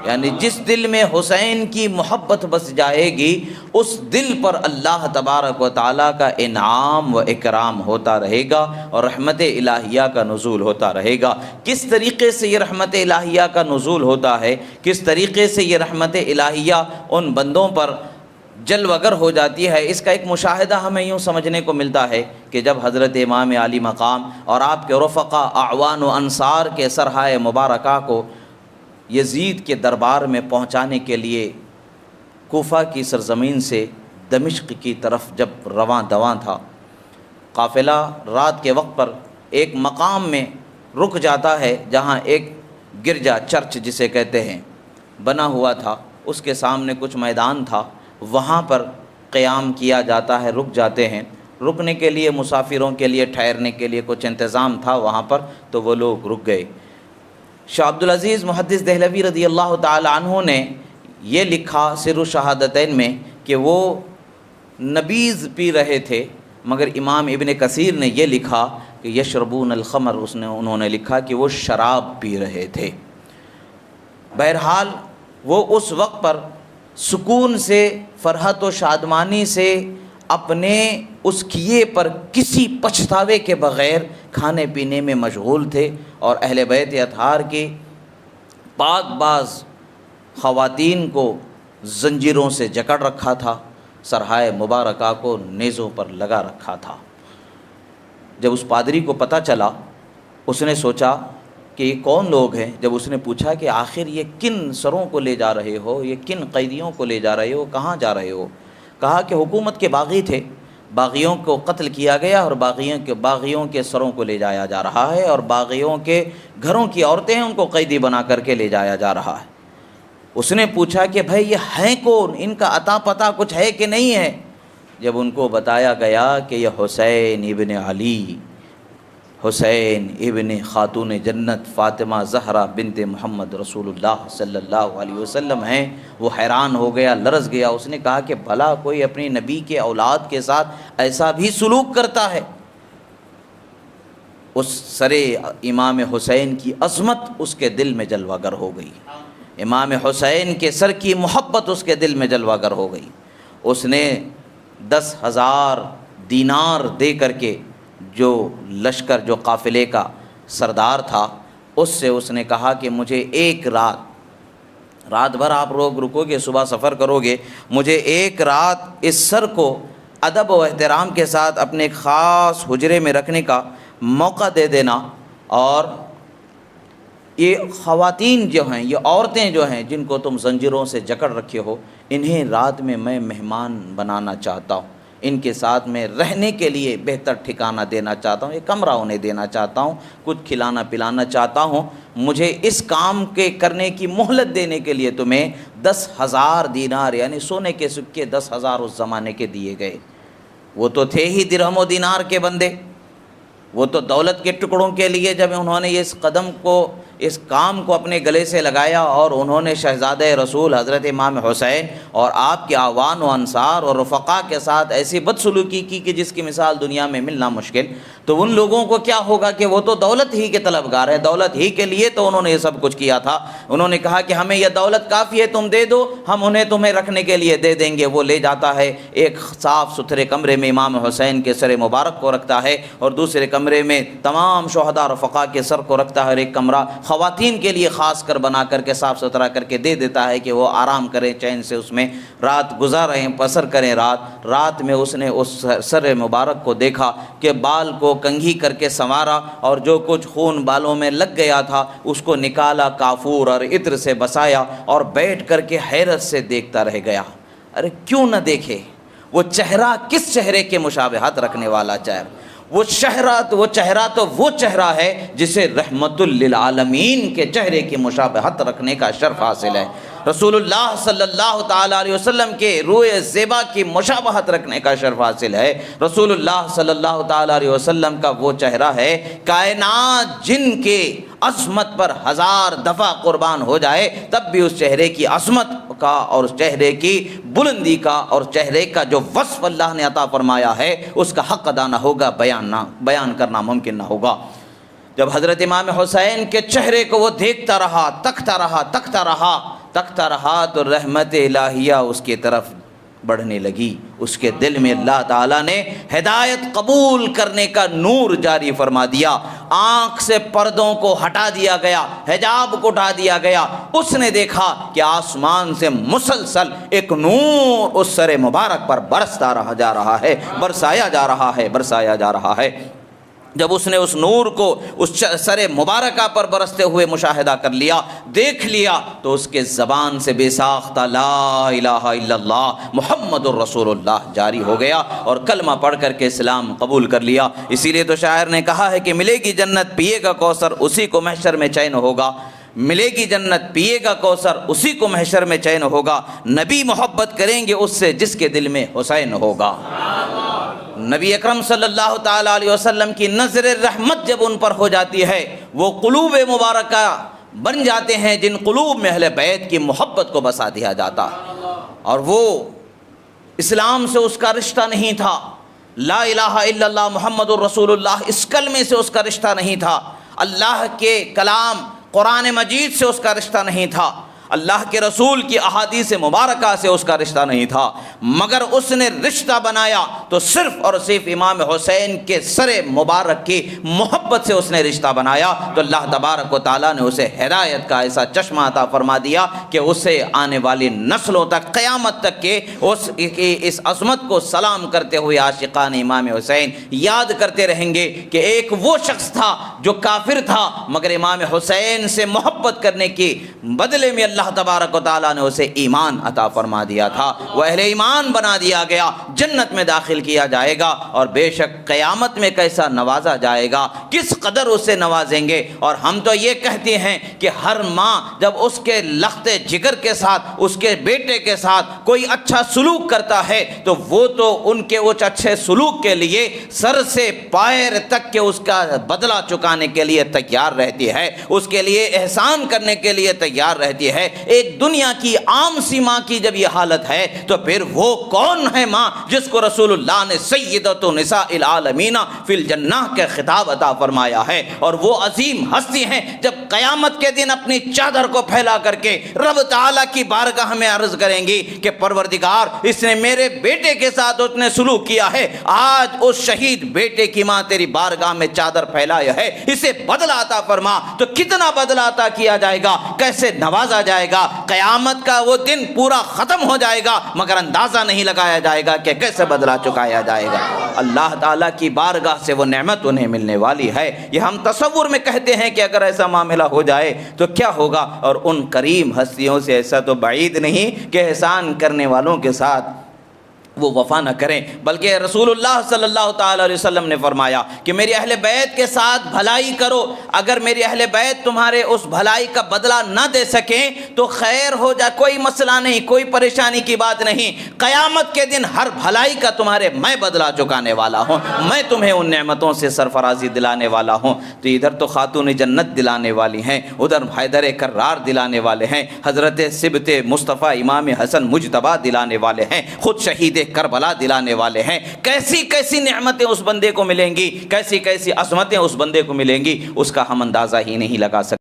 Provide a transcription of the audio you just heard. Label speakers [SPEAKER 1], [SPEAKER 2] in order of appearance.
[SPEAKER 1] یعنی جس دل میں حسین کی محبت بس جائے گی اس دل پر اللہ تبارک و تعالیٰ کا انعام و اکرام ہوتا رہے گا اور رحمت الہیہ کا نزول ہوتا رہے گا۔ کس طریقے سے یہ رحمت الہیہ کا نزول ہوتا ہے، کس طریقے سے یہ رحمت الہیہ ان بندوں پر جلوگر ہو جاتی ہے، اس کا ایک مشاہدہ ہمیں یوں سمجھنے کو ملتا ہے کہ جب حضرت امام علی مقام اور آپ کے رفقا اعوان و انصار کے سرحائے مبارکہ کو یزید کے دربار میں پہنچانے کے لیے کوفہ کی سرزمین سے دمشق کی طرف جب رواں دواں تھا، قافلہ رات کے وقت پر ایک مقام میں رک جاتا ہے جہاں ایک گرجا چرچ جسے کہتے ہیں بنا ہوا تھا، اس کے سامنے کچھ میدان تھا، وہاں پر قیام کیا جاتا ہے، رک جاتے ہیں۔ رکنے کے لیے مسافروں کے لیے ٹھہرنے کے لیے کچھ انتظام تھا وہاں پر، تو وہ لوگ رک گئے۔ شاہ عبدالعزیز محدث دہلوی رضی اللہ تعالی عنہ نے یہ لکھا سر الشہادتین میں کہ وہ نبیذ پی رہے تھے، مگر امام ابن کثیر نے یہ لکھا کہ یشربون الخمر، انہوں نے لکھا کہ وہ شراب پی رہے تھے۔ بہرحال وہ اس وقت پر سکون سے، فرحت و شادمانی سے، اپنے اس کیے پر کسی پچھتاوے کے بغیر کھانے پینے میں مشغول تھے، اور اہل بیت اطہار کی پاک باز خواتین کو زنجیروں سے جکڑ رکھا تھا، سرحائے مبارکہ کو نیزوں پر لگا رکھا تھا۔ جب اس پادری کو پتہ چلا، اس نے سوچا کہ یہ کون لوگ ہیں۔ جب اس نے پوچھا کہ آخر یہ کن سروں کو لے جا رہے ہو، یہ کن قیدیوں کو لے جا رہے ہو، کہاں جا رہے ہو، کہا کہ حکومت کے باغی تھے، باغیوں کو قتل کیا گیا اور باغیوں کے سروں کو لے جایا جا رہا ہے، اور باغیوں کے گھروں کی عورتیں ہیں ان کو قیدی بنا کر کے لے جایا جا رہا ہے۔ اس نے پوچھا کہ بھائی یہ ہیں کون، ان کا عطا پتہ کچھ ہے کہ نہیں ہے؟ جب ان کو بتایا گیا کہ یہ حسین ابن علی، حسین ابن خاتون جنت فاطمہ زہرا بنت محمد رسول اللہ صلی اللہ علیہ وسلم ہیں، وہ حیران ہو گیا، لرز گیا۔ اس نے کہا کہ بھلا کوئی اپنی نبی کے اولاد کے ساتھ ایسا بھی سلوک کرتا ہے؟ اس سر امام حسین کی عظمت اس کے دل میں جلوہ گر ہو گئی، امام حسین کے سر کی محبت اس کے دل میں جلوہ گر ہو گئی۔ اس نے 10,000 دینار دے کر کے جو لشکر، جو قافلے کا سردار تھا، اس سے اس نے کہا کہ مجھے ایک رات بھر آپ لوگ رکو گے، صبح سفر کرو گے، مجھے ایک رات اس سر کو ادب و احترام کے ساتھ اپنے ایک خاص حجرے میں رکھنے کا موقع دے دینا، اور یہ خواتین جو ہیں، یہ عورتیں جو ہیں جن کو تم زنجیروں سے جکڑ رکھے ہو، انہیں رات میں مہمان بنانا چاہتا ہوں، ان کے ساتھ میں رہنے کے لیے بہتر ٹھکانہ دینا چاہتا ہوں، ایک کمرہ انہیں دینا چاہتا ہوں، کچھ کھلانا پلانا چاہتا ہوں۔ مجھے اس کام کے کرنے کی مہلت دینے کے لیے تمہیں 10,000 دینار یعنی سونے کے سکے 10,000 اس زمانے کے دیے گئے۔ وہ تو تھے ہی درہم و دینار کے بندے، وہ تو دولت کے ٹکڑوں کے لیے جب انہوں نے اس کام کو اپنے گلے سے لگایا، اور انہوں نے شہزادہ رسول حضرت امام حسین اور آپ کے اعوان و انصار اور رفقا کے ساتھ ایسی بدسلوکی کی کہ جس کی مثال دنیا میں ملنا مشکل، تو ان لوگوں کو کیا ہوگا کہ وہ تو دولت ہی کے طلبگار ہیں، دولت ہی کے لیے تو انہوں نے یہ سب کچھ کیا تھا۔ انہوں نے کہا کہ ہمیں یہ دولت کافی ہے، تم دے دو، ہم انہیں تمہیں رکھنے کے لیے دے دیں گے۔ وہ لے جاتا ہے، ایک صاف ستھرے کمرے میں امام حسین کے سر مبارک کو رکھتا ہے، اور دوسرے کمرے میں تمام شہداء رفقا کے سر کو رکھتا ہے، اور ایک کمرہ خواتین کے لیے خاص کر بنا کر کے صاف ستھرا کر کے دے دیتا ہے کہ وہ آرام کریں، چین سے اس میں رات گزاریں، بسر کریں۔ رات میں اس نے اس سر مبارک کو دیکھا کہ بال کو کنگھی کر کے سنوارا، اور جو کچھ خون بالوں میں لگ گیا تھا اس کو نکالا، کافور اور عطر سے بسایا، اور بیٹھ کر کے حیرت سے دیکھتا رہ گیا۔ ارے کیوں نہ دیکھے، وہ چہرہ کس چہرے کے مشابہت رکھنے والا چہرہ، وہ چہرہ تو وہ چہرہ ہے جسے رحمت للعالمین کے چہرے کی مشابہت رکھنے کا شرف حاصل ہے، رسول اللہ صلی اللہ تعالی علیہ وسلم کے روئے زیبا کی مشابہت رکھنے کا شرف حاصل ہے۔ رسول اللہ صلی اللہ تعالی علیہ وسلم کا وہ چہرہ ہے کائنات جن کے عظمت پر 1000 دفعہ قربان ہو جائے تب بھی اس چہرے کی عظمت کا اور اس چہرے کی بلندی کا اور چہرے کا جو وصف اللہ نے عطا فرمایا ہے اس کا حق ادا نہ ہوگا، بیان کرنا ممکن نہ ہوگا۔ جب حضرت امام حسین کے چہرے کو وہ دیکھتا رہا، تکتا رہا، تکتا رہا تو رحمت الہیہ اس کی طرف بڑھنے لگی، اس کے دل میں اللہ تعالیٰ نے ہدایت قبول کرنے کا نور جاری فرما دیا، آنکھ سے پردوں کو ہٹا دیا گیا، حجاب کو اٹھا دیا گیا، اس نے دیکھا کہ آسمان سے مسلسل ایک نور اس سر مبارک پر برستا جا رہا ہے، برسایا جا رہا ہے، برسایا جا رہا ہے۔ جب اس نے اس نور کو اس سر مبارکہ پر برستے ہوئے مشاہدہ کر لیا، دیکھ لیا، تو اس کے زبان سے بے ساختہ لا الہ الا اللہ محمد الرسول اللہ جاری ہو گیا اور کلمہ پڑھ کر کے اسلام قبول کر لیا۔ اسی لیے تو شاعر نے کہا ہے کہ ملے گی جنت پیے گا کوثر اسی کو محشر میں چین ہوگا، ملے گی جنت پیے گا کوثر اسی کو محشر میں چین ہوگا، نبی محبت کریں گے اس سے جس کے دل میں حسین ہوگا۔ نبی اکرم صلی اللہ تعالیٰ علیہ وسلم کی نظر رحمت جب ان پر ہو جاتی ہے، وہ قلوب مبارکہ بن جاتے ہیں جن قلوب میں اہل بیت کی محبت کو بسا دیا جاتا، اور وہ اسلام سے اس کا رشتہ نہیں تھا، لا الہ الا اللہ محمد الرسول اللہ اس کلمے سے اس کا رشتہ نہیں تھا، اللہ کے کلام قرآن مجید سے اس کا رشتہ نہیں تھا، اللہ کے رسول کی احادیث مبارکہ سے اس کا رشتہ نہیں تھا، مگر اس نے رشتہ بنایا تو صرف اور صرف امام حسین کے سر مبارک کی محبت سے اس نے رشتہ بنایا، تو اللہ تبارک و تعالیٰ نے اسے ہدایت کا ایسا چشمہ عطا فرما دیا کہ اسے آنے والی نسلوں تک قیامت تک کے اس عظمت کو سلام کرتے ہوئے عاشقان امام حسین یاد کرتے رہیں گے کہ ایک وہ شخص تھا جو کافر تھا، مگر امام حسین سے محبت کرنے کے بدلے میں اللہ تبارک و تعالیٰ نے اسے ایمان عطا فرما دیا تھا، وہ اہل ایمان بنا دیا گیا، جنت میں داخل کیا جائے گا، اور بے شک قیامت میں کیسا نوازا جائے گا، کس قدر اسے نوازیں گے۔ اور ہم تو یہ کہتے ہیں کہ ہر ماں جب اس کے لخت جگر کے ساتھ اس کے بیٹے کے ساتھ کوئی اچھا سلوک کرتا ہے تو وہ تو ان کے اس اچھے سلوک کے لیے سر سے پیر تک کے اس کا بدلہ چکانے کے لیے تیار رہتی ہے، اس کے لیے احسان کرنے کے لیے تیار رہتی ہے۔ ایک دنیا کی عام سی ماں کی جب یہ حالت ہے تو پھر وہ کون ہے ماں جس کو رسول اللہ نے سیدۃ نساء العالمین فی الجنہ کے خطاب عطا فرمایا ہے، اور وہ عظیم ہستی ہیں جب قیامت کے دن اپنی چادر کو پھیلا کر کے رب تعالیٰ کی بارگاہ میں عرض کریں گی کہ پروردگار اس نے میرے بیٹے کے ساتھ اس نے سلوک کیا ہے، آج اس شہید بیٹے کی ماں تیری بارگاہ میں چادر پھیلایا ہے، اسے بدلہ عطا فرما۔ تو کتنا بدلہ عطا کیا جائے گا، کیسے نوازا جائے گا، قیامت کا وہ دن پورا ختم ہو جائے گا مگر اندازہ نہیں لگایا جائے گا کہ کیسے بدلہ چکایا جائے گا۔ اللہ تعالیٰ کی بارگاہ سے وہ نعمت انہیں ملنے والی ہے۔ یہ ہم تصور میں کہتے ہیں کہ اگر ایسا معاملہ ہو جائے تو کیا ہوگا، اور ان کریم ہستیوں سے ایسا تو بعید نہیں کہ احسان کرنے والوں کے ساتھ وہ وفا نہ کریں، بلکہ رسول اللہ صلی اللہ تعالیٰ علیہ وسلم نے فرمایا کہ میری اہل بیت کے ساتھ بھلائی کرو، اگر میری اہل بیت تمہارے اس بھلائی کا بدلہ نہ دے سکیں تو خیر ہو جائے، کوئی مسئلہ نہیں، کوئی پریشانی کی بات نہیں، قیامت کے دن ہر بھلائی کا تمہارے میں بدلہ چکانے والا ہوں، میں تمہیں ان نعمتوں سے سرفرازی دلانے والا ہوں۔ تو ادھر تو خاتون جنت دلانے والی ہیں، ادھر حیدر کرار دلانے والے ہیں، حضرت سبت مصطفیٰ امام حسن مجتبیٰ دلانے والے ہیں، خود شہید کربلا دلانے والے ہیں۔ کیسی کیسی نعمتیں اس بندے کو ملیں گی، کیسی کیسی عظمتیں اس بندے کو ملیں گی، اس کا ہم اندازہ ہی نہیں لگا سکتے۔